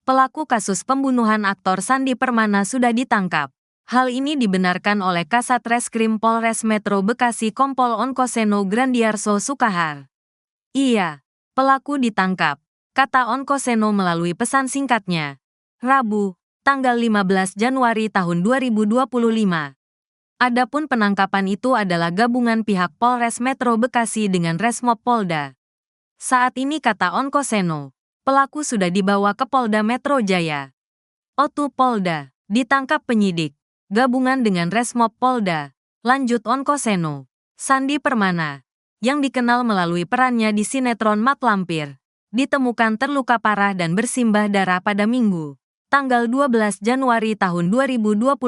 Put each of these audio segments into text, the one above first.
pelaku kasus pembunuhan aktor Sandi Permana sudah ditangkap. Hal ini dibenarkan oleh Kasat Reskrim Polres Metro Bekasi Kompol Onkoseno Grandiarso Sukahar. Iya, pelaku ditangkap, kata Onkoseno melalui pesan singkatnya. Rabu, tanggal 15 Januari tahun 2025. Adapun penangkapan itu adalah gabungan pihak Polres Metro Bekasi dengan Resmob Polda. Saat ini kata Onkoseno, pelaku sudah dibawa ke Polda Metro Jaya. Otu Polda, ditangkap penyidik, gabungan dengan Resmob Polda, lanjut Onkoseno. Sandi Permana, yang dikenal melalui perannya di sinetron Mat Lampir, ditemukan terluka parah dan bersimbah darah pada Minggu, tanggal 12 Januari tahun 2025,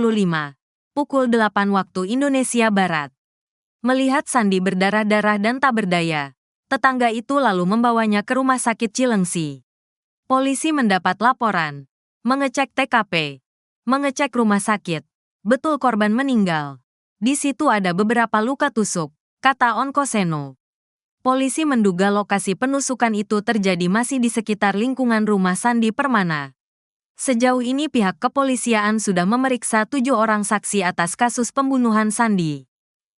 pukul 8 waktu Indonesia Barat. Melihat Sandi berdarah-darah dan tak berdaya, tetangga itu lalu membawanya ke rumah sakit Cilengsi. Polisi mendapat laporan, mengecek TKP, mengecek rumah sakit. Betul korban meninggal. Di situ ada beberapa luka tusuk, kata Onkoseno. Polisi menduga lokasi penusukan itu terjadi masih di sekitar lingkungan rumah Sandi Permana. Sejauh ini pihak kepolisian sudah memeriksa 7 orang saksi atas kasus pembunuhan Sandi.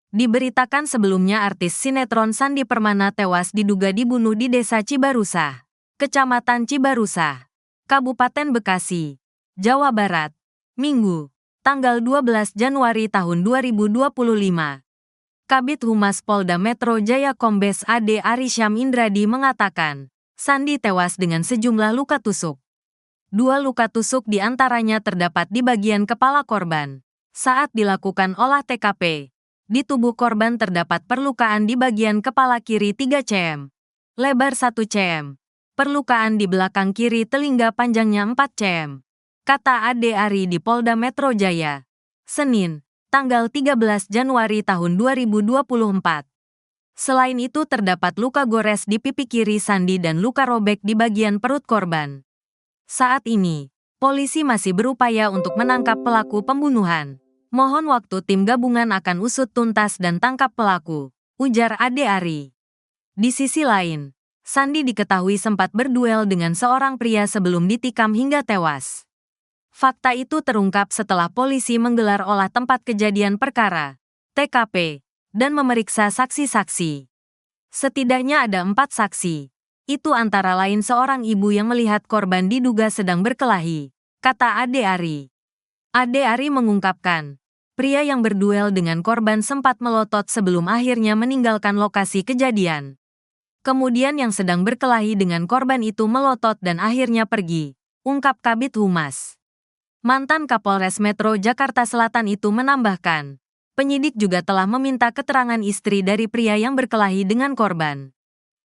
Diberitakan sebelumnya artis sinetron Sandi Permana tewas diduga dibunuh di Desa Cibarusah, Kecamatan Cibarusah, Kabupaten Bekasi, Jawa Barat, Minggu, tanggal 12 Januari tahun 2025. Kabid Humas Polda Metro Jaya Kombes AD Arisyam Indradi mengatakan, Sandi tewas dengan sejumlah luka tusuk. 2 luka tusuk diantaranya terdapat di bagian kepala korban. Saat dilakukan olah TKP, di tubuh korban terdapat perlukaan di bagian kepala kiri 3 cm, lebar 1 cm, perlukaan di belakang kiri telinga panjangnya 4 cm, kata Ade Ari di Polda Metro Jaya, Senin, tanggal 13 Januari tahun 2024. Selain itu terdapat luka gores di pipi kiri Sandi dan luka robek di bagian perut korban. Saat ini, polisi masih berupaya untuk menangkap pelaku pembunuhan. Mohon waktu tim gabungan akan usut tuntas dan tangkap pelaku, ujar Ade Ari. Di sisi lain, Sandi diketahui sempat berduel dengan seorang pria sebelum ditikam hingga tewas. Fakta itu terungkap setelah polisi menggelar olah tempat kejadian perkara, TKP, dan memeriksa saksi-saksi. Setidaknya ada 4 saksi. Itu antara lain seorang ibu yang melihat korban diduga sedang berkelahi, kata Ade Ari. Ade Ari mengungkapkan, pria yang berduel dengan korban sempat melotot sebelum akhirnya meninggalkan lokasi kejadian. Kemudian yang sedang berkelahi dengan korban itu melotot dan akhirnya pergi, ungkap Kabid Humas. Mantan Kapolres Metro Jakarta Selatan itu menambahkan, penyidik juga telah meminta keterangan istri dari pria yang berkelahi dengan korban.